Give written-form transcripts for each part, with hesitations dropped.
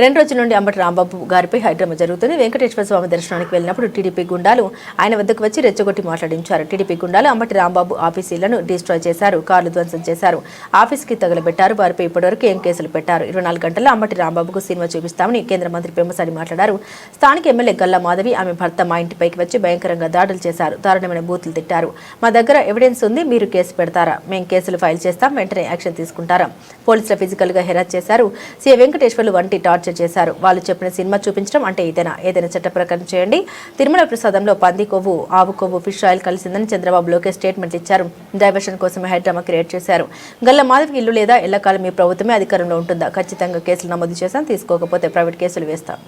2 రోజుల నుండి అంబటి రాంబాబు గారిపై హైడ్రామా జరుగుతుంది. వెంకటేశ్వర స్వామి దర్శనానికి వెళ్ళినప్పుడు టీడీపీ గుండాలు ఆయన వద్దకు వచ్చి రెచ్చగొట్టి మాట్లాడించారు. టీడీపీ గుండాలు అంబటి రాంబాబు ఆఫీసులను డిస్ట్రాయ్ చేశారు, కార్లు ధ్వంసం చేశారు, ఆఫీస్కి తగలబెట్టారు. వారిపై ఇప్పటివరకు ఏం కేసులు పెట్టారు? 24 గంటల్లో అంబటి రాంబాబుకు సినిమా చూపిస్తామని కేంద్ర మంత్రి పెమ్మసాని మాట్లాడారు. స్థానిక ఎమ్మెల్యే గల్లా మాధవి ఆమె భర్త మా ఇంటిపైకి వచ్చి భయంకరంగా దాడులు చేశారు, దారుణమైన బూతులు తిట్టారు. మా దగ్గర ఎవిడెన్స్ ఉంది, మీరు కేసు పెడతారా? మేము కేసులు ఫైల్ చేస్తాం, వెంటనే యాక్షన్ తీసుకుంటారా? పోలీసులు ఫిజికల్ గా హెరాస్ చేశారు. సీఏ వెంకటేశ్వర్లు వంటి చేశారు. వాళ్ళు చెప్పిన సినిమా చూపించడం అంటే ఇదేనా? ఏదైనా చట్ట ప్రకారం చేయండి. తిరుమల ప్రసాదంలో పంది కొవ్వు, ఆవు కొవ్వు, ఫిష్ ఆయిల్ కలిసిందని చంద్రబాబు లోకేష్ స్టేట్మెంట్ ఇచ్చారు. డైవర్షన్ కోసం హైడ్రామా క్రియేట్ చేశారు. గల్లా మాధవికి ఇల్లు లేదా ఎల్లకాలం మీ ప్రభుత్వమే అధికారంలో ఉంటుందా? ఖచ్చితంగా కేసులు నమోదు చేశాం, తీసుకోకపోతే ప్రైవేట్ కేసులు వేస్తాం.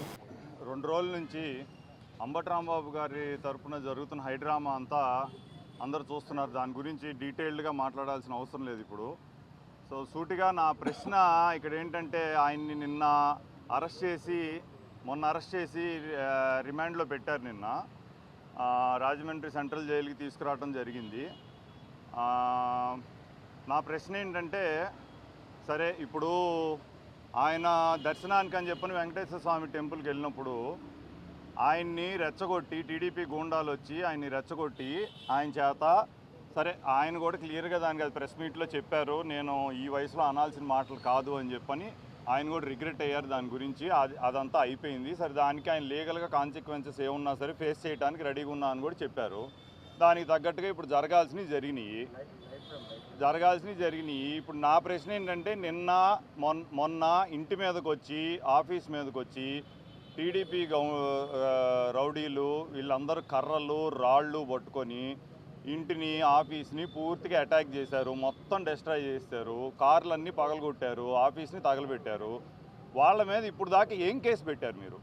2 రోజుల నుంచి అంబటి రాంబాబు గారి తరఫున జరుగుతున్న హైడ్రామా అంతా అందరూ చూస్తున్నారు. దాని గురించి డీటెయిల్డ్గా మాట్లాడాల్సిన అవసరం లేదు ఇప్పుడు. సో సూటిగా నా ప్రశ్న ఇక్కడ ఏంటంటే, ఆయన్ని నిన్న మొన్న అరెస్ట్ చేసి రిమాండ్లో పెట్టారు. నిన్న రాజమండ్రి సెంట్రల్ జైలుకి తీసుకురావడం జరిగింది. నా ప్రశ్న ఏంటంటే, సరే ఇప్పుడు ఆయన దర్శనానికి అని చెప్పని వెంకటేశ్వర స్వామి టెంపుల్కి వెళ్ళినప్పుడు ఆయన్ని రెచ్చగొట్టి, టీడీపీ గూండాలు వచ్చి ఆయన్ని రెచ్చగొట్టి ఆయన చేత, సరే ఆయన కూడా క్లియర్గా దానికి అది ప్రెస్ మీట్లో చెప్పారు, నేను ఈ వయసులో అనాల్సిన మాటలు కాదు అని చెప్పని ఆయన కూడా రిగ్రెట్ అయ్యారు దాని గురించి. అదంతా అయిపోయింది. సరే దానికి ఆయన లీగల్గా కాన్సిక్వెన్సెస్ ఏమున్నా సరే ఫేస్ చేయడానికి రెడీగా ఉన్నా అని కూడా చెప్పారు. దానికి తగ్గట్టుగా ఇప్పుడు జరగాల్సినవి జరిగినాయి. ఇప్పుడు నా ప్రశ్న ఏంటంటే, మొన్న ఇంటి మీదకి వచ్చి, ఆఫీస్ మీదకి వచ్చి టీడీపీ రౌడీలు వీళ్ళందరూ కర్రలు రాళ్ళు పట్టుకొని ఇంటిని, ఆఫీస్ని పూర్తిగా అటాక్ చేశారు, మొత్తం డిస్ట్రాయ్ చేశారు, కార్లన్నీ పగలగొట్టారు, ఆఫీస్ని తగలబెట్టారు. వాళ్ళ మీద ఇప్పుడు దాకా ఏం కేసు పెట్టారు మీరు?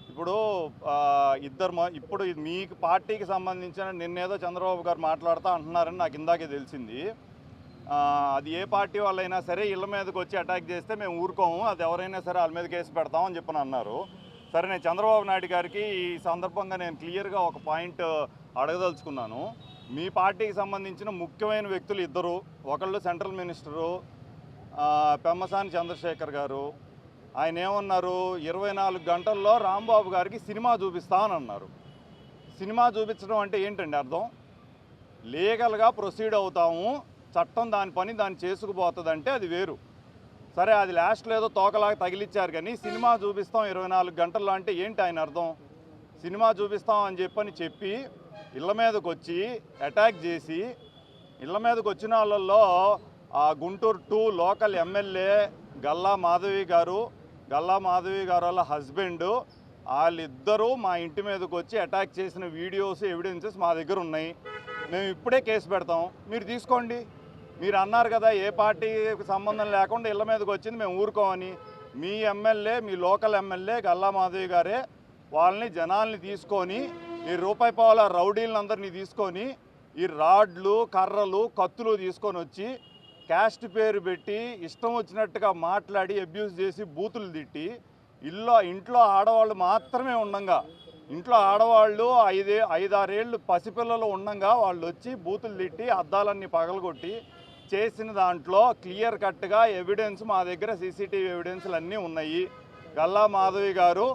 ఇప్పుడు మీకు పార్టీకి సంబంధించిన నిన్నేదో చంద్రబాబు గారు మాట్లాడుతూ అంటున్నారని నాకు ఇందాకే తెలిసింది. అది ఏ పార్టీ వాళ్ళైనా సరే ఇళ్ళ మీదకి వచ్చి అటాక్ చేస్తే మేము ఊరుకోము, అది ఎవరైనా సరే వాళ్ళ మీద కేసు పెడతామని చెప్పని అన్నారు. సరే, నేను చంద్రబాబు నాయుడు గారికి ఈ సందర్భంగా నేను క్లియర్గా ఒక పాయింట్ అడగదలుచుకున్నాను. మీ పార్టీకి సంబంధించిన ముఖ్యమైన వ్యక్తులు ఇద్దరు, ఒకళ్ళు సెంట్రల్ మినిస్టరు పెమ్మసాని చంద్రశేఖర్ గారు. ఆయన ఏమన్నారు, 24 గంటల్లో రాంబాబు గారికి సినిమా చూపిస్తామని అన్నారు. సినిమా చూపించడం అంటే ఏంటండి అర్థం? లీగల్గా ప్రొసీడ్ అవుతాము, చట్టం దాని పని దాన్ని చేసుకుపోతుందంటే అది వేరు. సరే, అది లాస్ట్లో ఏదో తోకలాగా తగిలిచ్చారు, కానీ సినిమా చూపిస్తాం 24 గంటల్లో అంటే ఏంటి ఆయన అర్థం? సినిమా చూపిస్తాం అని చెప్పి ఇళ్ళ మీదకి వచ్చి అటాక్ చేసి, ఇళ్ళ మీదకి వచ్చిన వాళ్ళల్లో గుంటూరు 2 లోకల్ ఎమ్మెల్యే గల్లా మాధవి గారు వాళ్ళ హస్బెండ్, వాళ్ళిద్దరూ మా ఇంటి మీదకి వచ్చి అటాక్ చేసిన వీడియోస్, ఎవిడెన్సెస్ మా దగ్గర ఉన్నాయి. మేము ఇప్పుడే కేసు పెడతాం, మీరు తీసుకోండి. మీరు అన్నారు కదా ఏ పార్టీకి సంబంధం లేకుండా ఇళ్ళ మీదకి వచ్చింది మేము ఊరుకోమని. మీ ఎమ్మెల్యే, మీ లోకల్ ఎమ్మెల్యే గల్లా మాధవి గారే వాళ్ళని, జనాల్ని తీసుకొని, ఈ రూపాయి పావుల రౌడీలందరినీ తీసుకొని, ఈ రాడ్లు, కర్రలు, కత్తులు తీసుకొని వచ్చి క్యాస్ట్ పేరు పెట్టి ఇష్టం వచ్చినట్టుగా మాట్లాడి అబ్యూస్ చేసి బూతులు తిట్టి, ఇంట్లో ఆడవాళ్ళు మాత్రమే ఉండంగా, ఇంట్లో ఆడవాళ్ళు 5-6 ఏళ్ళు పసిపిల్లలు ఉండంగా వాళ్ళు వచ్చి బూతులు తిట్టి అద్దాలన్నీ పగలగొట్టి చేసిన దాంట్లో క్లియర్ కట్గా ఎవిడెన్స్ మా దగ్గర, సీసీటీవీ ఎవిడెన్స్లు అన్నీ ఉన్నాయి. గల్లా మాధవి గారు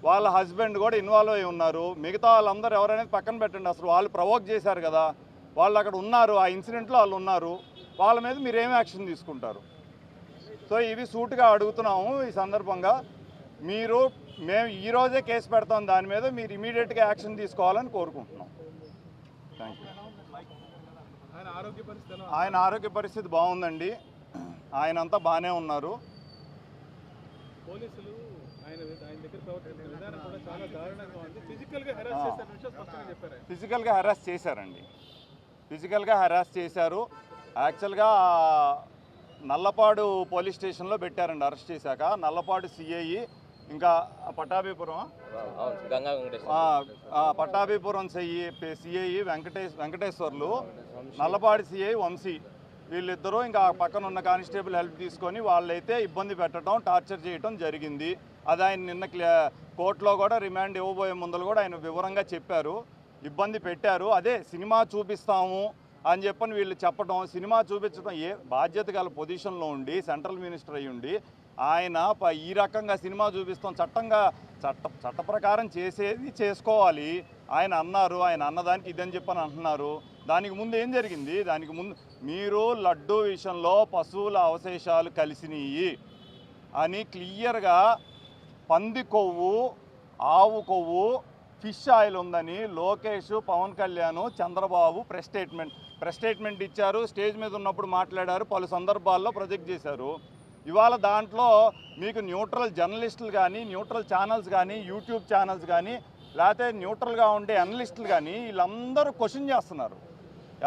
వాళ్ళ హస్బెండ్ కూడా ఇన్వాల్వ్ అయి ఉన్నారు. మిగతా వాళ్ళందరూ ఎవరైనా పక్కన పెట్టండి, అసలు వాళ్ళు ప్రవోక్ చేశారు కదా, వాళ్ళు అక్కడ ఉన్నారు, ఆ ఇన్సిడెంట్లో వాళ్ళు ఉన్నారు. వాళ్ళ మీద మీరు ఏం యాక్షన్ తీసుకుంటారు? సో ఇవి సూటుగా అడుగుతున్నాము. ఈ సందర్భంగా మేము ఈరోజే కేసు పెడతాం, దాని మీద మీరు ఇమీడియట్గా యాక్షన్ తీసుకోవాలని కోరుకుంటున్నాం. Thank you. ఆయన ఆరోగ్య పరిస్థితి బాగుందండి, ఆయనంతా బాగానే ఉన్నారు. ఫిజికల్గా హెరాస్ చేశారు. యాక్చువల్గా నల్లపాడు పోలీస్ స్టేషన్లో పెట్టారండి అరెస్ట్ చేశాక. నల్లపాడు సిఐ, ఇంకా పట్టాభిపురం సిఐ వెంకటేశ్వర్లు, నల్లపాడి సిఐ వంశీ, వీళ్ళిద్దరూ ఇంకా పక్కన ఉన్న కానిస్టేబుల్ హెల్ప్ తీసుకొని వాళ్ళైతే ఇబ్బంది పెట్టడం, టార్చర్ చేయడం జరిగింది. అది ఆయన నిన్న కోర్టులో కూడా రిమాండ్ ఇవ్వబోయే ముందర కూడా ఆయన వివరంగా చెప్పారు, ఇబ్బంది పెట్టారు. అదే సినిమా చూపిస్తాము అని చెప్పని వీళ్ళు చెప్పడం, సినిమా చూపించడం, ఏ బాధ్యత గల పొజిషన్లో ఉండి సెంట్రల్ మినిస్టర్ అయ్యి ఉండి ఆయన ఈ రకంగా సినిమా చూపిస్తాం చట్ట ప్రకారం చేసేది చేసుకోవాలి ఆయన అన్నారు. ఆయన అన్నదానికి ఇదని చెప్పని అంటున్నారు. దానికి ముందు ఏం జరిగింది? దానికి ముందు మీరు లడ్డూ విషయంలో పశువుల అవశేషాలు కలిసినాయి అని క్లియర్గా పంది కొవ్వు, ఆవు కొవ్వు, ఫిష్ ఆయిల్ ఉందని లోకేష్, పవన్ కళ్యాణ్, చంద్రబాబు ప్రెస్ స్టేట్మెంట్ ఇచ్చారు. స్టేజ్ మీద ఉన్నప్పుడు మాట్లాడారు, పలు సందర్భాల్లో ప్రొజెక్ట్ చేశారు. ఇవాళ దాంట్లో మీకు న్యూట్రల్ జర్నలిస్టులు కానీ, న్యూట్రల్ ఛానల్స్ కానీ, యూట్యూబ్ ఛానల్స్ కానీ, లేకపోతే న్యూట్రల్గా ఉండే అనలిస్టులు కానీ వీళ్ళందరూ క్వశ్చన్ చేస్తున్నారు.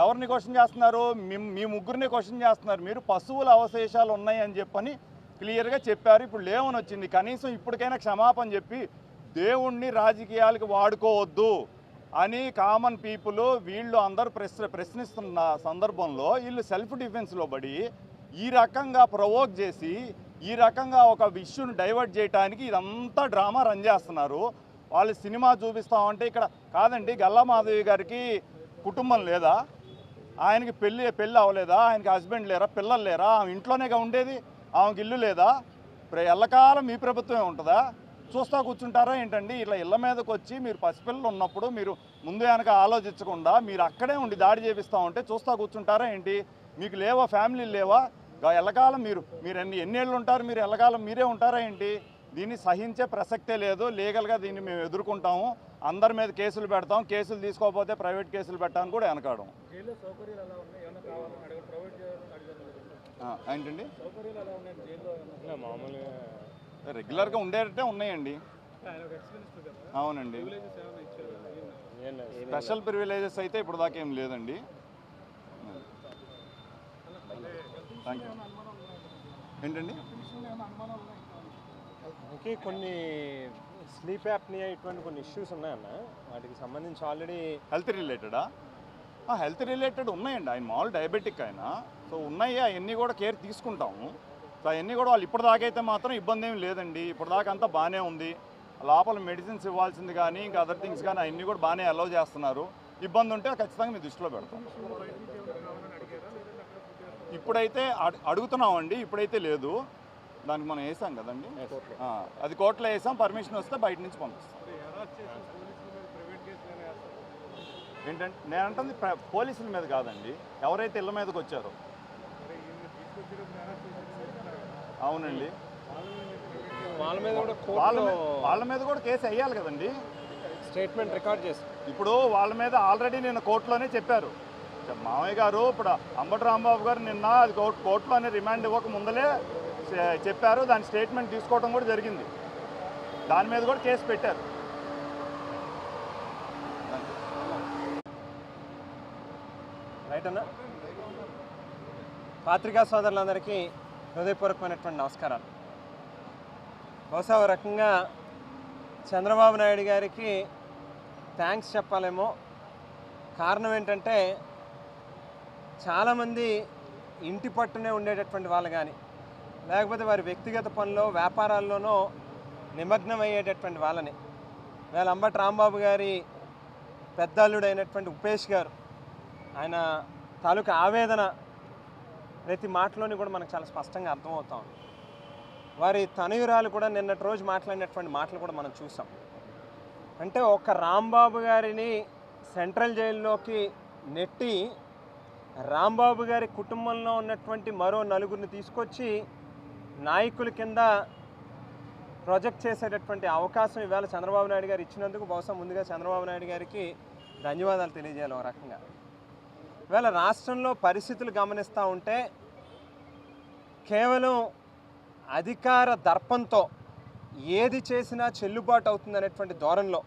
ఎవరిని క్వశ్చన్ చేస్తున్నారు? మీ ముగ్గురిని క్వశ్చన్ చేస్తున్నారు. మీరు పశువుల అవశేషాలు ఉన్నాయని చెప్పని క్లియర్గా చెప్పారు. ఇప్పుడు లేవని వచ్చింది. కనీసం ఇప్పటికైనా క్షమాపణ చెప్పి దేవుణ్ణి రాజకీయాలకు వాడుకోవద్దు అని కామన్ పీపుల్ వీళ్ళు అందరూ ప్రశ్నిస్తున్న సందర్భంలో వీళ్ళు సెల్ఫ్ డిఫెన్స్లో పడి ఈ రకంగా ప్రొవోక్ చేసి ఈ రకంగా ఒక ఇష్యూని డైవర్ట్ చేయడానికి ఇదంతా డ్రామా రన్ చేస్తున్నారు. వాళ్ళు సినిమా చూపిస్తామంటే ఇక్కడ కాదండి, గల్లా మాధవి గారికి కుటుంబం లేదా? ఆయనకి పెళ్ళి అవ్వలేదా? ఆయనకి హస్బెండ్ లేరా? పిల్లలు లేరా? ఆమె ఇంట్లోనేగా ఉండేది. ఆమెకి ఇల్లు లేదా? ఎల్లకాలం మీ ప్రభుత్వమే ఉంటుందా? చూస్తా కూర్చుంటారా ఏంటండి? ఇట్లా ఇళ్ళ మీదకి వచ్చి మీరు పసిపిల్లలు ఉన్నప్పుడు మీరు ముందు వెనక ఆలోచించకుండా మీరు అక్కడే ఉండి దాడి చేపిస్తామంటే చూస్తా కూర్చుంటారా ఏంటి? మీకు లేవా? ఫ్యామిలీలు లేవా? ఎల్లకాలం మీరు ఎన్నేళ్ళు ఉంటారు? మీరు ఎల్లకాలం మీరే ఉంటారా ఏంటి? దీన్ని సహించే ప్రసక్తే లేదు. లీగల్గా దీన్ని మేము ఎదుర్కొంటాము. అందరి మీద కేసులు పెడతాం. కేసులు తీసుకోకపోతే ప్రైవేట్ కేసులు పెట్టడానికి కూడా వెనకాడం. ఏంటండి? రెగ్యులర్గా ఉండేటట్టే ఉన్నాయండి. అవునండి. స్పెషల్ ప్రివిలేజెస్ అయితే ఇప్పుడు దాకా ఏం లేదండి. Thank you. ఏంటండి? ఓకే, కొన్ని స్లీప్ యాప్నియా ఇటువంటి కొన్ని ఇష్యూస్ ఉన్నాయన్న, వాటికి సంబంధించి ఆల్రెడీ హెల్త్ రిలేటెడా? హెల్త్ రిలేటెడ్ ఉన్నాయండి. ఆయన మామూలు డయాబెటిక్ ఆయన. సో ఉన్నాయి, అవన్నీ కూడా కేర్ తీసుకుంటాము. సో అవన్నీ కూడా వాళ్ళు ఇప్పటిదాకా అయితే మాత్రం ఇబ్బంది ఏమి లేదండి. ఇప్పటిదాకా అంతా బాగానే ఉంది. లోపల మెడిసిన్స్ ఇవ్వాల్సింది కానీ ఇంకా అదర్ థింగ్స్ కానీ అవన్నీ కూడా బాగానే అలౌ చేస్తున్నారు. ఇబ్బంది ఉంటే ఖచ్చితంగా మీ దృష్టిలో పెడతాం. ఇప్పుడైతే అడుగుతున్నామండి, ఇప్పుడైతే లేదు. దానికి మనం వేసాం కదండి, అది కోర్టులో వేసాం. పర్మిషన్ వస్తే బయట నుంచి పంపిస్తాం. ఏంటంటే నేను అంటుంది పోలీసుల మీద కాదండి, ఎవరైతే ఇళ్ళ మీదకి వచ్చారో. అవునండి, వాళ్ళ మీద కూడా కేసు వేయాలి కదండి. స్టేట్మెంట్ రికార్డ్ చేసి ఇప్పుడు వాళ్ళ మీద ఆల్రెడీ నేను కోర్టులోనే చెప్పారు మామయ్య గారు. ఇప్పుడు అంబటి రాంబాబు గారు నిన్న అది కోర్టులోనే రిమాండ్ ఇవ్వక ముందలే చెప్పారు. దాని స్టేట్మెంట్ తీసుకోవడం కూడా జరిగింది. దాని మీద కూడా కేసు పెట్టారు. రైట్ అన్న. పాత్రికా సోదరులందరికీ హృదయపూర్వకమైనటువంటి నమస్కారాలు. బహుశా ఒక రకంగా చంద్రబాబు నాయుడు గారికి థ్యాంక్స్ చెప్పాలేమో. కారణం ఏంటంటే చాలామంది ఇంటి పట్టునే ఉండేటటువంటి వాళ్ళు కానీ, లేకపోతే వారి వ్యక్తిగత పనుల్లో వ్యాపారాల్లోనో నిమగ్నం అయ్యేటటువంటి వాళ్ళని వేళ అంబటి రాంబాబు గారి పెద్దల్లుడైనటువంటి ఉపేష్ గారు, ఆయన తాలూకా ఆవేదన ప్రతి మాటలోని కూడా మనకు చాలా స్పష్టంగా అర్థమవుతా ఉంది. వారి తనయురాలు కూడా నిన్నటి రోజు మాట్లాడినటువంటి మాటలు కూడా మనం చూసాం. అంటే ఒక్క రాంబాబు గారిని సెంట్రల్ జైల్లోకి నెట్టి రాంబాబు గారి కుటుంబంలో ఉన్నటువంటి మరో నలుగురిని తీసుకొచ్చి నాయకుల కింద ప్రొజెక్ట్ చేసేటటువంటి అవకాశం ఈవేళ చంద్రబాబు నాయుడు గారు ఇచ్చినందుకు బహుశా ముందుగా చంద్రబాబు నాయుడు గారికి ధన్యవాదాలు తెలియజేయాలి. ఒక రకంగా ఈవేళ రాష్ట్రంలో పరిస్థితులు గమనిస్తూ ఉంటే కేవలం అధికార దర్పంతో ఏది చేసినా చెల్లుబాటు అవుతుందనేటువంటి ధోరణిలో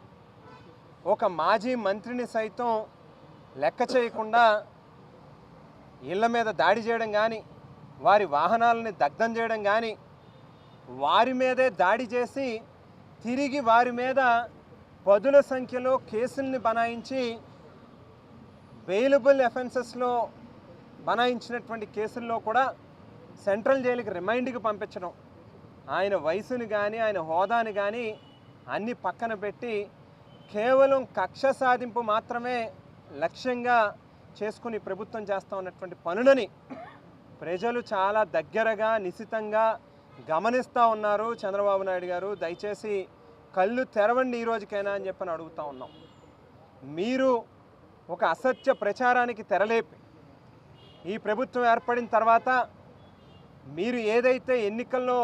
ఒక మాజీ మంత్రిని సైతం లెక్క చేయకుండా ఇళ్ల మీద దాడి చేయడం కానీ, వారి వాహనాలని దగ్ధం చేయడం కానీ, వారి మీదే దాడి చేసి తిరిగి వారి మీద పదుల సంఖ్యలో కేసుల్ని బనాయించి బెయిలబుల్ అఫెన్సెస్లో బనాయించినటువంటి కేసుల్లో కూడా సెంట్రల్ జైలుకి రిమైండ్కి పంపించడం, ఆయన వయసుని కానీ ఆయన హోదాని కానీ అన్ని పక్కన పెట్టి కేవలం కక్ష సాధింపు మాత్రమే లక్ష్యంగా చేసుకుని ప్రభుత్వం చేస్తూ ఉన్నటువంటి పనులని ప్రజలు చాలా దగ్గరగా నిశితంగా గమనిస్తూ ఉన్నారు చంద్రబాబు నాయుడు గారు. దయచేసి కళ్ళు తెరవండి ఈ రోజుకైనా అని చెప్పని అడుగుతూ ఉన్నాం. మీరు ఒక అసత్య ప్రచారానికి తెరలేపి ఈ ప్రభుత్వం ఏర్పడిన తర్వాత మీరు ఏదైతే ఎన్నికల్లో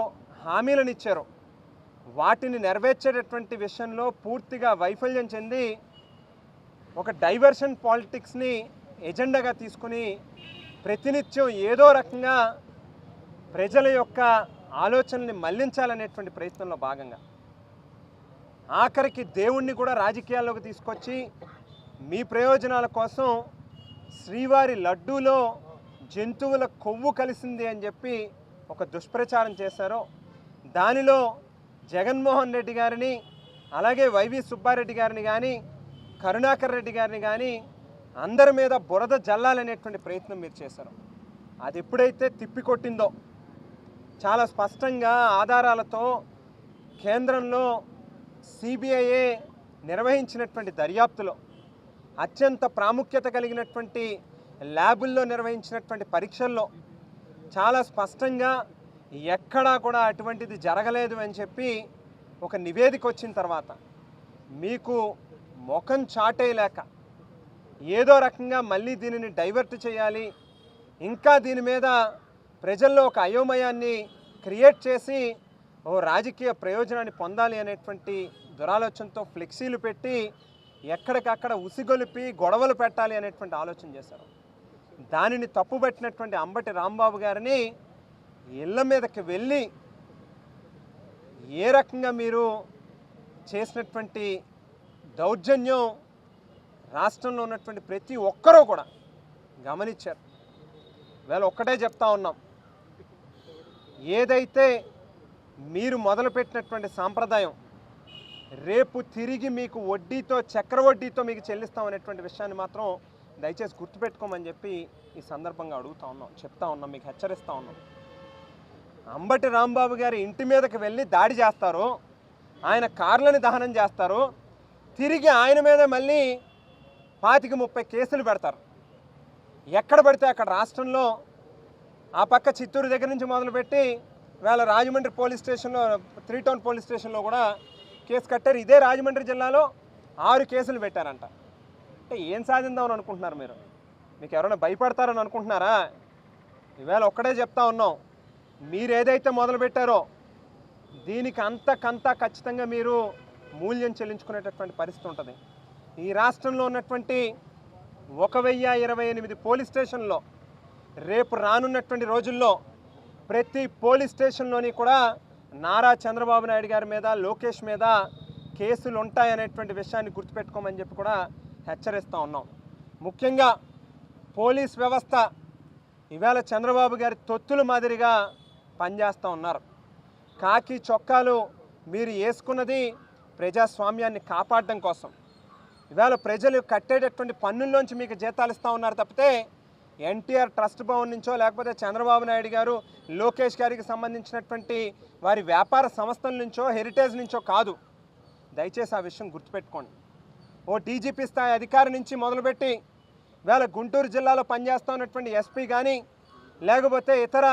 హామీలను ఇచ్చారో వాటిని నెరవేర్చేటటువంటి విషయంలో పూర్తిగా వైఫల్యం చెంది ఒక డైవర్షన్ పాలిటిక్స్ని ఎజెండాగా తీసుకుని ప్రతినిత్యం ఏదో రకంగా ప్రజల యొక్క ఆలోచనల్ని మళ్లించాలనేటువంటి ప్రయత్నంలో భాగంగా ఆఖరికి దేవుణ్ణి కూడా రాజకీయాల్లోకి తీసుకొచ్చి మీ ప్రయోజనాల కోసం శ్రీవారి లడ్డూలో జంతువుల కొవ్వు కలిసింది అని చెప్పి ఒక దుష్ప్రచారం చేశారో దానిలో జగన్మోహన్ రెడ్డి గారిని అలాగే వైవి సుబ్బారెడ్డి గారిని కానీ కరుణాకర్ రెడ్డి గారిని కానీ అందరి మీద బురద జల్లాలనేటువంటి ప్రయత్నం మీరు చేశారు. అది ఎప్పుడైతే తిప్పికొట్టిందో చాలా స్పష్టంగా ఆధారాలతో కేంద్రంలో సిబిఐఏ నిర్వహించినటువంటి దర్యాప్తులో అత్యంత ప్రాముఖ్యత కలిగినటువంటి ల్యాబుల్లో నిర్వహించినటువంటి పరీక్షల్లో చాలా స్పష్టంగా ఎక్కడా కూడా అటువంటిది జరగలేదు అని చెప్పి ఒక నివేదిక వచ్చిన తర్వాత మీకు ముఖం చాటేయలేక ఏదో రకంగా మళ్ళీ దీనిని డైవర్ట్ చేయాలి, ఇంకా దీని మీద ప్రజల్లో ఒక అయోమయాన్ని క్రియేట్ చేసి ఓ రాజకీయ ప్రయోజనాన్ని పొందాలి అనేటువంటి దురాలోచనతో ఫ్లెక్సీలు పెట్టి ఎక్కడికక్కడ ఉసిగొలిపి గొడవలు పెట్టాలి అనేటువంటి ఆలోచన చేశారు. దానిని తప్పుబట్టినటువంటి అంబటి రాంబాబు గారిని ఇళ్ళ మీదకి వెళ్ళి ఏ రకంగా మీరు చేసినటువంటి దౌర్జన్యం రాష్ట్రంలో ఉన్నటువంటి ప్రతి ఒక్కరూ కూడా గమనించారు. వేళ ఒక్కటే చెప్తా ఉన్నాం, ఏదైతే మీరు మొదలుపెట్టినటువంటి సాంప్రదాయం రేపు తిరిగి మీకు వడ్డీతో చక్రవడ్డీతో మీకు చెల్లిస్తామనేటువంటి విషయాన్ని మాత్రం దయచేసి గుర్తుపెట్టుకోమని చెప్పి ఈ సందర్భంగా అడుగుతా ఉన్నాం, చెప్తా ఉన్నాం, మీకు హెచ్చరిస్తూ ఉన్నాం. అంబటి రాంబాబు గారి ఇంటి మీదకి వెళ్ళి దాడి చేస్తారు, ఆయన కార్లని దహనం చేస్తారు, తిరిగి ఆయన మీద మళ్ళీ 25-30 కేసులు పెడతారు. ఎక్కడ పడితే అక్కడ రాష్ట్రంలో ఆ పక్క చిత్తూరు దగ్గర నుంచి మొదలుపెట్టి వేళ రాజమండ్రి పోలీస్ స్టేషన్లో 3 టౌన్ పోలీస్ స్టేషన్లో కూడా కేసు కట్టారు. ఇదే రాజమండ్రి జిల్లాలో 6 కేసులు పెట్టారంట. అంటే ఏం సాధిందామని అనుకుంటున్నారు మీరు? మీకు ఎవరైనా భయపడతారని అనుకుంటున్నారా? ఈవేళ ఒక్కడే చెప్తా ఉన్నాం, మీరు ఏదైతే మొదలుపెట్టారో దీనికి అంతకంతా ఖచ్చితంగా మీరు మూల్యం చెల్లించుకునేటటువంటి పరిస్థితి ఉంటుంది. ఈ రాష్ట్రంలో ఉన్నటువంటి 1028 పోలీస్ స్టేషన్లో రేపు రానున్నటువంటి రోజుల్లో ప్రతి పోలీస్ స్టేషన్లోని కూడా నారా చంద్రబాబు నాయుడు గారి మీద, లోకేష్ మీద కేసులు ఉంటాయనేటువంటి విషయాన్ని గుర్తుపెట్టుకోమని చెప్పి కూడా హెచ్చరిస్తూ ఉన్నాం. ముఖ్యంగా పోలీస్ వ్యవస్థ ఈవేళ చంద్రబాబు గారి తొత్తుల మాదిరిగా పనిచేస్తూ ఉన్నారు. కాకి చొక్కాలు మీరు వేసుకున్నది ప్రజాస్వామ్యాన్ని కాపాడడం కోసం. ఈవేళ ప్రజలు కట్టేటటువంటి పన్నుల్లోంచి మీకు జీతాలు ఇస్తూ ఉన్నారు తప్పితే ఎన్టీఆర్ ట్రస్ట్ భవన్ నుంచో లేకపోతే చంద్రబాబు నాయుడు గారు, లోకేష్ గారికి సంబంధించినటువంటి వారి వ్యాపార సంస్థల నుంచో, హెరిటేజ్ నుంచో కాదు. దయచేసి ఆ విషయం గుర్తుపెట్టుకోండి. ఓ డీజీపీ స్థాయి అధికారి నుంచి మొదలుపెట్టి వేళ గుంటూరు జిల్లాలో పనిచేస్తూ ఉన్నటువంటి ఎస్పీ కానీ, లేకపోతే ఇతర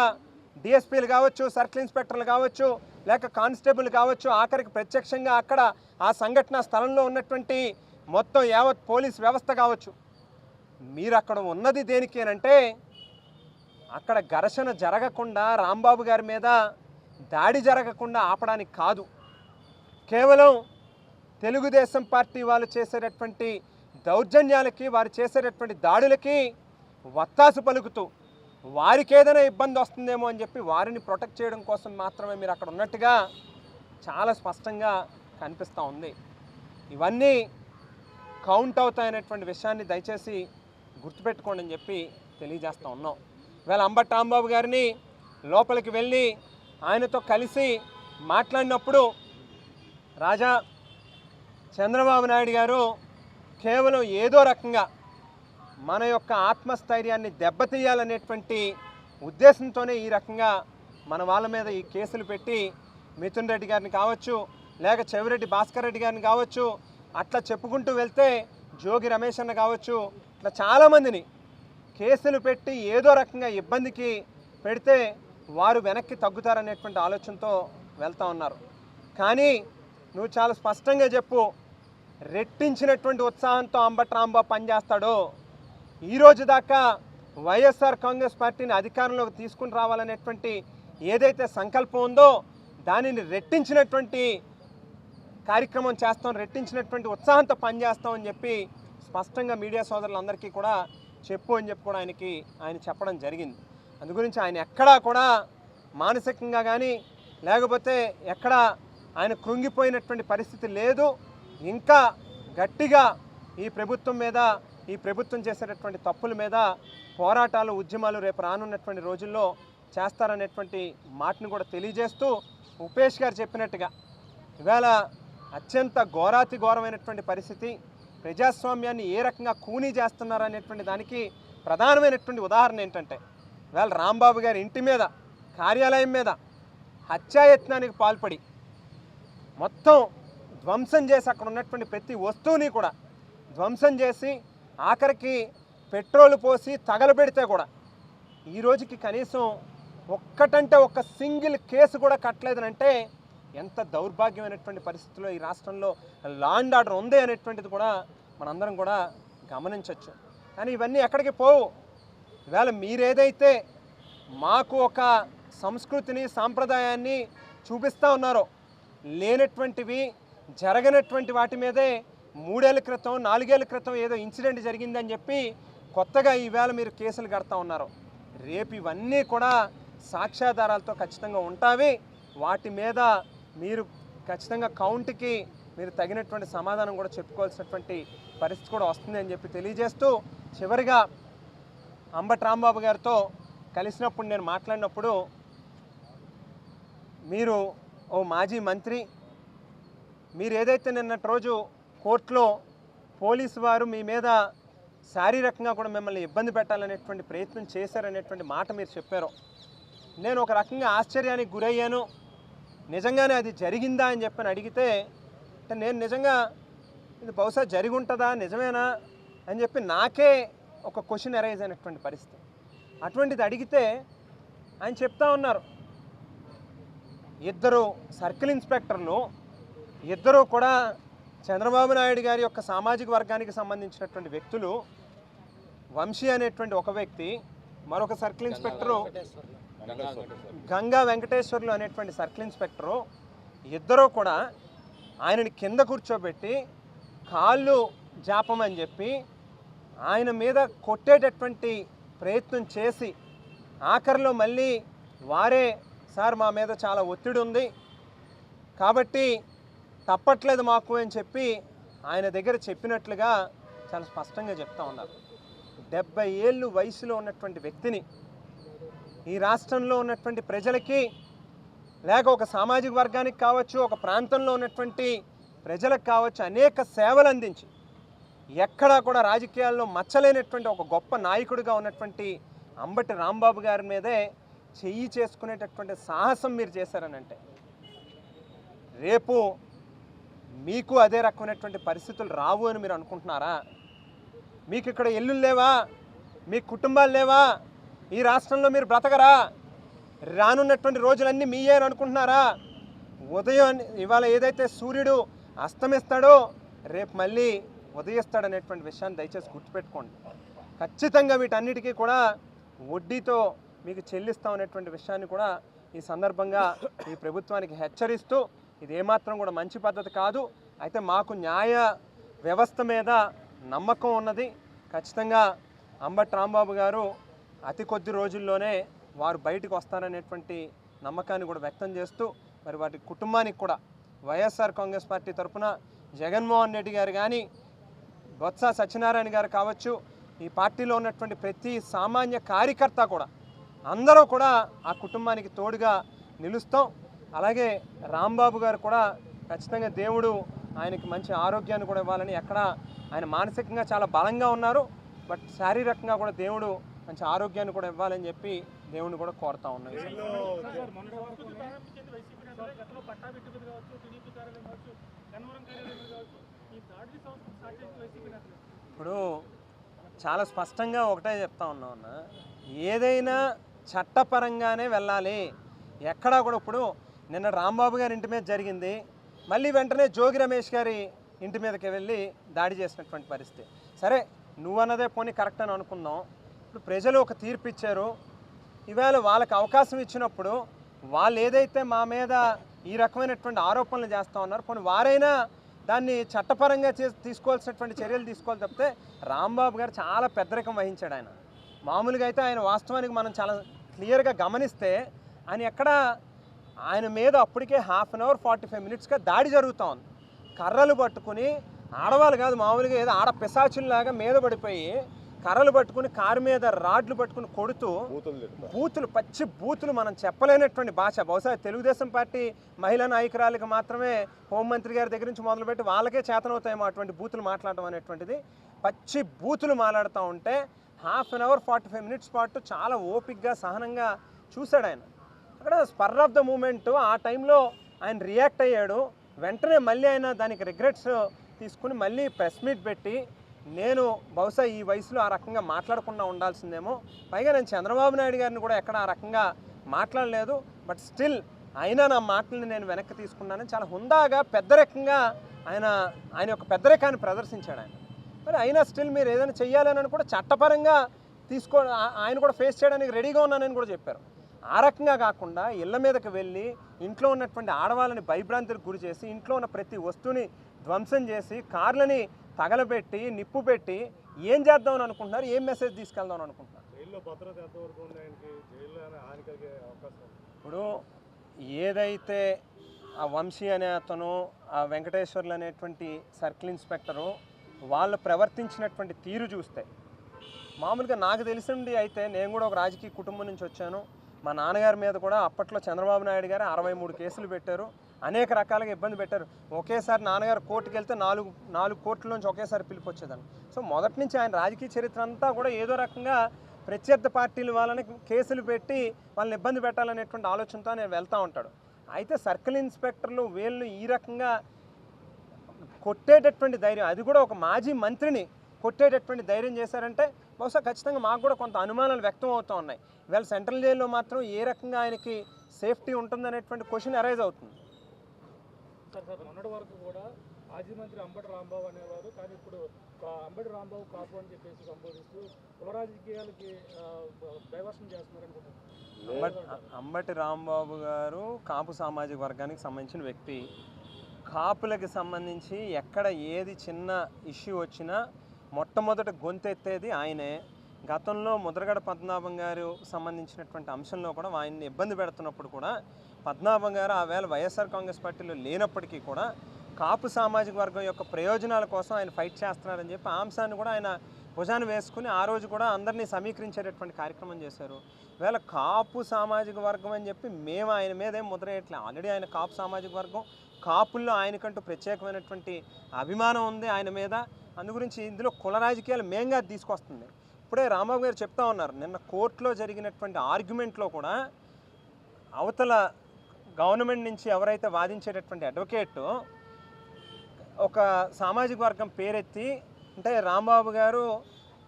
డిఎస్పీలు కావచ్చు, సర్కిల్ ఇన్స్పెక్టర్లు కావచ్చు, లేక కానిస్టేబుల్ కావచ్చు, ఆఖరికి ప్రత్యక్షంగా అక్కడ ఆ సంఘటన స్థలంలో ఉన్నటువంటి మొత్తం యావత్ పోలీస్ వ్యవస్థ కావచ్చు, మీరు అక్కడ ఉన్నది దేనికేనంటే అక్కడ ఘర్షణ జరగకుండా, రాంబాబు గారి మీద దాడి జరగకుండా ఆపడానికి కాదు. కేవలం తెలుగుదేశం పార్టీ వాళ్ళు చేసేటటువంటి దౌర్జన్యాలకి, వారు చేసేటటువంటి దాడులకి వత్తాసు పలుకుతూ వారికి ఏదైనా ఇబ్బంది వస్తుందేమో అని చెప్పి వారిని ప్రొటెక్ట్ చేయడం కోసం మాత్రమే మీరు అక్కడ ఉన్నట్టుగా చాలా స్పష్టంగా కనిపిస్తూ ఉంది. ఇవన్నీ కౌంట్ అవుతాయనేటువంటి విషయాన్ని దయచేసి గుర్తుపెట్టుకోండి అని చెప్పి తెలియజేస్తూ ఉన్నాం. ఇవాళ అంబటి రాంబాబు గారిని లోపలికి వెళ్ళి ఆయనతో కలిసి మాట్లాడినప్పుడు రాజా చంద్రబాబు నాయుడు గారు కేవలం ఏదో రకంగా మన యొక్క ఆత్మస్థైర్యాన్ని దెబ్బతీయాలనేటువంటి ఉద్దేశంతోనే ఈ రకంగా మన వాళ్ళ మీద ఈ కేసులు పెట్టి మిథున్ రెడ్డి గారిని కావచ్చు, లేక చెవిరెడ్డి భాస్కర్ రెడ్డి గారిని కావచ్చు, అట్లా చెప్పుకుంటూ వెళ్తే జోగి రమేష్ అన్న కావచ్చు, ఇట్లా చాలామందిని కేసులు పెట్టి ఏదో రకంగా ఇబ్బందికి పెడితే వారు వెనక్కి తగ్గుతారనేటువంటి ఆలోచనతో వెళ్తూ ఉన్నారు. కానీ నువ్వు చాలా స్పష్టంగా చెప్పు, రెట్టించినటువంటి ఉత్సాహంతో అంబటి రాంబాబు పనిచేస్తాడు. ఈరోజు దాకా వైఎస్ఆర్ కాంగ్రెస్ పార్టీని అధికారంలోకి తీసుకుని రావాలనేటువంటి ఏదైతే సంకల్పం ఉందో దానిని రెట్టించినటువంటి కార్యక్రమం చేస్తాం, రెట్టించినటువంటి ఉత్సాహంతో పనిచేస్తామని చెప్పి స్పష్టంగా మీడియా సోదరులందరికీ కూడా చెప్పు అని చెప్పి కూడా ఆయన చెప్పడం జరిగింది. అందు గురించి ఆయన ఎక్కడా కూడా మానసికంగా కానీ లేకపోతే ఎక్కడా ఆయన కృంగిపోయినటువంటి పరిస్థితి లేదు. ఇంకా గట్టిగా ఈ ప్రభుత్వం మీద, ఈ ప్రభుత్వం చేసేటటువంటి తప్పుల మీద పోరాటాలు, ఉద్యమాలు రేపు రానున్నటువంటి రోజుల్లో చేస్తారనేటువంటి మాటను కూడా తెలియజేస్తూ, ఉపేష్ గారు చెప్పినట్టుగా ఇవాళ అత్యంత ఘోరాతి ఘోరమైనటువంటి పరిస్థితి, ప్రజాస్వామ్యాన్ని ఏ రకంగా కూనీ చేస్తున్నారనేటువంటి దానికి ప్రధానమైనటువంటి ఉదాహరణ ఏంటంటే ఇవాళ రాంబాబు గారి ఇంటి మీద, కార్యాలయం మీద హత్యాయత్నానికి పాల్పడి మొత్తం ధ్వంసం చేసి అక్కడ ఉన్నటువంటి ప్రతి వస్తువుని కూడా ధ్వంసం చేసి ఆఖరికి పెట్రోల్ పోసి తగలబెడితే కూడా ఈ రోజుకి కనీసం ఒక్కటంటే ఒక్క సింగిల్ కేసు కూడా కట్టలేదనంటే ఎంత దౌర్భాగ్యమైనటువంటి పరిస్థితుల్లో ఈ రాష్ట్రంలో లా అండ్ ఆర్డర్ ఉంది అనేటువంటిది కూడా మనందరం కూడా గమనించవచ్చు. కానీ ఇవన్నీ ఎక్కడికి పోవు. ఇవాళ మీరేదైతే మాకు ఒక సంస్కృతిని, సాంప్రదాయాన్ని చూపిస్తూ ఉన్నారో, లేనటువంటివి, జరగనటువంటి వాటి మీదే 3 ఏళ్ల క్రితం, 4 ఏళ్ల క్రితం ఏదో ఇన్సిడెంట్ జరిగిందని చెప్పి కొత్తగా ఈవేళ మీరు కేసులు కడతా ఉన్నారు. రేపు ఇవన్నీ కూడా సాక్ష్యాధారాలతో ఖచ్చితంగా ఉంటావి. వాటి మీద మీరు ఖచ్చితంగా కౌంట్కి మీరు తగినటువంటి సమాధానం కూడా చెప్పుకోవాల్సినటువంటి పరిస్థితి కూడా వస్తుంది అని చెప్పి తెలియజేస్తూ, చివరిగా అంబటి రాంబాబు గారితో కలిసినప్పుడు నేను మాట్లాడినప్పుడు, మీరు ఓ మాజీ మంత్రి, మీరు ఏదైతే నిన్నటి రోజు కోర్టులో పోలీసు వారు మీ మీద శారీరకంగా కూడా మిమ్మల్ని ఇబ్బంది పెట్టాలనేటువంటి ప్రయత్నం చేశారనేటువంటి మాట మీరు చెప్పారు. నేను ఒక రకంగా ఆశ్చర్యానికి గురయ్యాను. నిజంగానే అది జరిగిందా అని చెప్పని అడిగితే, నేను నిజంగా ఇది బహుశా జరిగి ఉంటుందా, నిజమేనా అని చెప్పి నాకే ఒక క్వశ్చన్ అరైజ్ అయినటువంటి పరిస్థితి. అటువంటిది అడిగితే ఆయన చెప్తా ఉన్నారు, ఇద్దరు సర్కిల్ ఇన్స్పెక్టర్లు, ఇద్దరు కూడా చంద్రబాబు నాయుడు గారి యొక్క సామాజిక వర్గానికి సంబంధించినటువంటి వ్యక్తులు. వంశీ అనేటువంటి ఒక వ్యక్తి, మరొక సర్కిల్ ఇన్స్పెక్టరు గంగా వెంకటేశ్వర్లు అనేటువంటి సర్కిల్ ఇన్స్పెక్టరు, ఇద్దరూ కూడా ఆయనని కింద కూర్చోబెట్టి కాళ్ళు జాపమని చెప్పి ఆయన మీద కొట్టేటటువంటి ప్రయత్నం చేసి, ఆఖరిలో మళ్ళీ వారే, సార్ మా మీద చాలా ఒత్తిడి ఉంది కాబట్టి తప్పట్లేదు మాకు అని చెప్పి ఆయన దగ్గర చెప్పినట్లుగా చాలా స్పష్టంగా చెప్తా ఉన్నారు. 70 ఏళ్ళు వయసులో ఉన్నటువంటి వ్యక్తిని ఈ రాష్ట్రంలో ఉన్నటువంటి ప్రజలకి, లేక ఒక సామాజిక వర్గానికి కావచ్చు, ఒక ప్రాంతంలో ఉన్నటువంటి ప్రజలకు కావచ్చు, అనేక సేవలు అందించి ఎక్కడా కూడా రాజకీయాల్లో మచ్చలేనటువంటి ఒక గొప్ప నాయకుడిగా ఉన్నటువంటి అంబటి రాంబాబు గారి మీదే చెయ్యి చేసుకునేటటువంటి సాహసం మీరు చేశారనంటే, రేపు మీకు అదే రకమైనటువంటి పరిస్థితులు రావు అని మీరు అనుకుంటున్నారా? మీకు ఇక్కడ ఇల్లులు లేవా? మీ కుటుంబాలు లేవా? ఈ రాష్ట్రంలో మీరు బ్రతకరా? రానున్నటువంటి రోజులన్నీ మీయే అని అనుకుంటున్నారా? ఉదయం ఇవాళ ఏదైతే సూర్యుడు అస్తమిస్తాడో రేపు మళ్ళీ ఉదయిస్తాడనేటువంటి విషయాన్ని దయచేసి గుర్తుపెట్టుకోండి. ఖచ్చితంగా వీటన్నిటికీ కూడా వడ్డీతో మీకు చెల్లిస్తామనేటువంటి విషయాన్ని కూడా ఈ సందర్భంగా ఈ ప్రభుత్వానికి హెచ్చరిస్తూ, ఇది ఏమాత్రం కూడా మంచి పద్ధతి కాదు. అయితే మాకు న్యాయ వ్యవస్థ మీద నమ్మకం ఉన్నది. ఖచ్చితంగా అంబటి రాంబాబు గారు అతి కొద్ది రోజుల్లోనే వారు బయటకు వస్తారనేటువంటి నమ్మకాన్ని కూడా వ్యక్తం చేస్తూ, మరి వాటి కుటుంబానికి కూడా వైఎస్ఆర్ కాంగ్రెస్ పార్టీ తరఫున జగన్మోహన్ రెడ్డి గారు కానీ, బొత్స సత్యనారాయణ గారు కావచ్చు, ఈ పార్టీలో ఉన్నటువంటి ప్రతి సామాన్య కార్యకర్త కూడా అందరూ కూడా ఆ కుటుంబానికి తోడుగా నిలుస్తాం. అలాగే రాంబాబు గారు కూడా ఖచ్చితంగా దేవుడు ఆయనకి మంచి ఆరోగ్యాన్ని కూడా ఇవ్వాలని, ఎక్కడ ఆయన మానసికంగా చాలా బలంగా ఉన్నారు, బట్ శారీరకంగా కూడా దేవుడు మంచి ఆరోగ్యాన్ని కూడా ఇవ్వాలని చెప్పి దేవుడిని కూడా కోరుతా ఉన్నాను. ఇప్పుడు చాలా స్పష్టంగా ఒకటే చెప్తా ఉన్నాం అన్న, ఏదైనా చట్టపరంగానే వెళ్ళాలి. ఎక్కడా కూడా ఇప్పుడు నిన్న రాంబాబు గారి ఇంటి మీద జరిగింది, మళ్ళీ వెంటనే జోగి రమేష్ గారి ఇంటి మీదకి వెళ్ళి దాడి చేసినటువంటి పరిస్థితి. సరే నువ్వన్నదే పోనీ కరెక్ట్ అని అనుకుందాం. ఇప్పుడు ప్రజలు ఒక తీర్పు ఇచ్చారు, ఈవేళ వాళ్ళకి అవకాశం ఇచ్చినప్పుడు వాళ్ళు ఏదైతే మా మీద ఈ రకమైనటువంటి ఆరోపణలు చేస్తూ ఉన్నారు, పోనీ వారైనా దాన్ని చట్టపరంగా తీసుకోవాల్సినటువంటి చర్యలు తీసుకోవాలి తప్పితే రాంబాబు గారు చాలా పెద్దరికం వహించాడు. ఆయన మామూలుగా అయితే ఆయన వాస్తవానికి మనం చాలా క్లియర్గా గమనిస్తే ఆయన మీద అప్పటికే 1/2 అవర్ 45 మినిట్స్గా దాడి జరుగుతూ ఉంది. కర్రలు పట్టుకుని, ఆడవాళ్ళు కాదు మామూలుగా ఏదో ఆడ పిశాచుల్లాగా మీద పడిపోయి కర్రలు పట్టుకుని కారు మీద రాడ్లు పట్టుకుని కొడుతూ బూతులు, పచ్చి బూతులు, మనం చెప్పలేనటువంటి భాష. బహుశా తెలుగుదేశం పార్టీ మహిళా నాయకురాలకు మాత్రమే హోంమంత్రి గారి దగ్గర నుంచి మొదలుపెట్టి వాళ్ళకే చేతనవుతాయేమో అటువంటి బూతులు మాట్లాడటం అనేటువంటిది. పచ్చి బూతులు మాట్లాడుతూ ఉంటే 1/2 అవర్ 45 మినిట్స్ పాటు చాలా ఓపిక్గా సహనంగా చూశాడు ఆయన. అక్కడ స్పర్ ఆఫ్ ద మూమెంట్ ఆ టైంలో ఆయన రియాక్ట్ అయ్యాడు. వెంటనే మళ్ళీ ఆయన దానికి రిగ్రెట్స్ తీసుకుని మళ్ళీ ప్రెస్ మీట్ పెట్టి, నేను బహుశా ఈ వయసులో ఆ రకంగా మాట్లాడకుండా ఉండాల్సిందేమో, పైగా నేను చంద్రబాబు నాయుడు గారిని కూడా ఎక్కడ ఆ రకంగా మాట్లాడలేదు, బట్ స్టిల్ అయినా నా మాటల్ని నేను వెనక్కి తీసుకున్నానని చాలా హుందాగా పెద్దరికంగా ఆయన యొక్క పెద్దరికాన్ని ప్రదర్శించాడు ఆయన. మరి అయినా స్టిల్ మీరు ఏదైనా చెయ్యాలని కూడా చట్టపరంగా ఆయన కూడా ఫేస్ చేయడానికి రెడీగా ఉన్నానని కూడా చెప్పారు. ఆ రకంగా కాకుండా ఇళ్ల మీదకి వెళ్ళి ఇంట్లో ఉన్నటువంటి ఆడవాళ్ళని భయభ్రాంతికి గురి చేసి, ఇంట్లో ఉన్న ప్రతి వస్తువుని ధ్వంసం చేసి, కార్లని తగలబెట్టి నిప్పు పెట్టి ఏం చేద్దామని అనుకుంటున్నారు, ఏం మెసేజ్ తీసుకెళ్దామని అనుకుంటున్నారు? ఇప్పుడు ఏదైతే ఆ వంశీ అనే అతను, ఆ వెంకటేశ్వర్లు అనేటువంటి సర్కిల్ ఇన్స్పెక్టరు వాళ్ళు ప్రవర్తించినటువంటి తీరు చూస్తే, మామూలుగా నాకు తెలిసింది అయితే నేను కూడా ఒక రాజకీయ కుటుంబం నుంచి వచ్చాను. మా నాన్నగారి మీద కూడా అప్పట్లో చంద్రబాబు నాయుడు గారు 63 కేసులు పెట్టారు, అనేక రకాలుగా ఇబ్బంది పెట్టారు. ఒకేసారి నాన్నగారు కోర్టుకు వెళ్తే 4 కోర్టుల నుంచి ఒకేసారి పిలుపు వచ్చేదాన్ని. సో మొదటి నుంచి ఆయన రాజకీయ చరిత్ర అంతా కూడా ఏదో రకంగా ప్రత్యర్థి పార్టీల వాళ్ళని కేసులు పెట్టి వాళ్ళని ఇబ్బంది పెట్టాలనేటువంటి ఆలోచనతో నేను వెళ్తూ ఉంటాడు. అయితే సర్కిల్ ఇన్స్పెక్టర్లు వీళ్ళు ఈ రకంగా కొట్టేటటువంటి ధైర్యం, అది కూడా ఒక మాజీ మంత్రిని కొట్టేటటువంటి ధైర్యం చేశారంటే బహుశా ఖచ్చితంగా మాకు కూడా కొంత అనుమానాలు వ్యక్తం అవుతూ ఉన్నాయి. ఇవాళ సెంట్రల్ జైల్లో మాత్రం ఏ రకంగా ఆయనకి సేఫ్టీ ఉంటుందనేటువంటి క్వశ్చన్ అరైజ్ అవుతుంది. సార్ మొన్నటి వరకు కూడా మాజీ మంత్రి అంబటి రాంబాబు అనేవారు, కానీ ఇప్పుడు అంబటి రాంబాబు కాపు అని చెప్పేసి సంబోధిస్తూ కుల రాజకీయాలకి డైవర్షన్ చేస్తున్నారనుకుంటున్నారు. అంబటి రాంబాబు గారు కాపు సామాజిక వర్గానికి సంబంధించిన వ్యక్తి. కాపులకి సంబంధించి ఎక్కడ ఏది చిన్న ఇష్యూ వచ్చినా మొట్టమొదట గొంతెత్తేది ఆయనే. గతంలో ముద్రగడ పద్మనాభం గారు సంబంధించినటువంటి అంశంలో కూడా ఆయన్ని ఇబ్బంది పెడుతున్నప్పుడు కూడా పద్మనాభం గారు ఆ వేళ వైఎస్ఆర్ కాంగ్రెస్ పార్టీలో లేనప్పటికీ కూడా కాపు సామాజిక వర్గం యొక్క ప్రయోజనాల కోసం ఆయన ఫైట్ చేస్తున్నారని చెప్పి ఆ అంశాన్ని కూడా ఆయన భుజాన్ని వేసుకుని ఆ రోజు కూడా అందరినీ సమీకరించేటటువంటి కార్యక్రమం చేశారు. వేళ కాపు సామాజిక వర్గం అని చెప్పి మేము ఆయన మీద ఏం ముద్ర వేయట్లేదు. ఆల్రెడీ ఆయన కాపు సామాజిక వర్గం, కాపుల్లో ఆయనకంటూ ప్రత్యేకమైనటువంటి అభిమానం ఉంది ఆయన మీద. అందు గురించి ఇందులో కుల రాజకీయాలు మేంగా తీసుకొస్తుంది. ఇప్పుడే రాంబాబు గారు చెప్తా ఉన్నారు, నిన్న కోర్టులో జరిగినటువంటి ఆర్గ్యుమెంట్లో కూడా అవతల గవర్నమెంట్ నుంచి ఎవరైతే వాదించేటటువంటి అడ్వకేట్ ఒక సామాజిక వర్గం పేరెత్తి, అంటే రాంబాబు గారు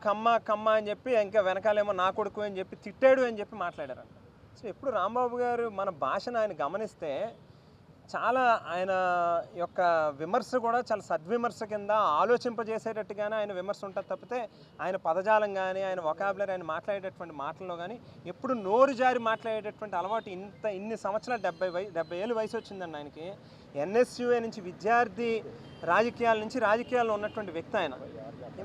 కమ్మ అని చెప్పి ఇంకా వెనకాలేమో నా కొడుకు అని చెప్పి తిట్టాడు అని చెప్పి మాట్లాడారంట. సో ఎప్పుడు రాంబాబు గారు మన భాషను ఆయన గమనిస్తే చాలా ఆయన యొక్క విమర్శ కూడా చాలా సద్విమర్శ కింద ఆలోచింపజేసేటట్టుగానే ఆయన విమర్శ ఉంటుంది తప్పితే ఆయన పదజాలం కానీ ఆయన వొకాబులరీ ఆయన మాట్లాడేటటువంటి మాటల్లో కానీ ఎప్పుడు నోరు జారి మాట్లాడేటటువంటి అలవాటు ఇన్ని సంవత్సరాలు 70 ఏళ్ళు వయసు వచ్చిందండి ఆయనకి. ఎన్ఎస్యుఏ నుంచి విద్యార్థి రాజకీయాల నుంచి రాజకీయాల్లో ఉన్నటువంటి వ్యక్తి ఆయన.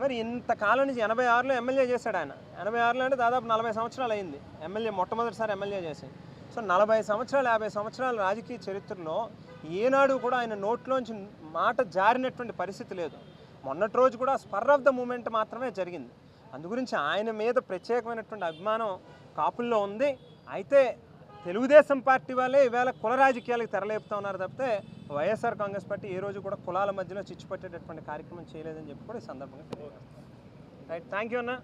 మరి ఇంతకాలం నుంచి 86లో ఎమ్మెల్యే చేశాడు ఆయన. 86లో అంటే దాదాపు 40 సంవత్సరాలు అయింది ఎమ్మెల్యే, మొట్టమొదటిసారి ఎమ్మెల్యే చేసి. సో 40 సంవత్సరాలు 50 సంవత్సరాల రాజకీయ చరిత్రలో ఏనాడు కూడా ఆయన నోట్లోంచి మాట జారినటువంటి పరిస్థితి లేదు. మొన్నటి రోజు కూడా స్పర్ ఆఫ్ ద మూమెంట్ మాత్రమే జరిగింది. అందుగురించి ఆయన మీద ప్రత్యేకమైనటువంటి అభిమానం కాపుల్లో ఉంది. అయితే తెలుగుదేశం పార్టీ వాళ్ళే ఈవేళ కుల రాజకీయాలకు తెరలేపుతా ఉన్నారు తప్పితే వైఎస్ఆర్ కాంగ్రెస్ పార్టీ ఏ రోజు కూడా కులాల మధ్యలో చిచ్చుపట్టేటటువంటి కార్యక్రమం చేయలేదని చెప్పి కూడా ఈ సందర్భంగా తెలియజేస్తాను. రైట్, థ్యాంక్ యూ అన్న.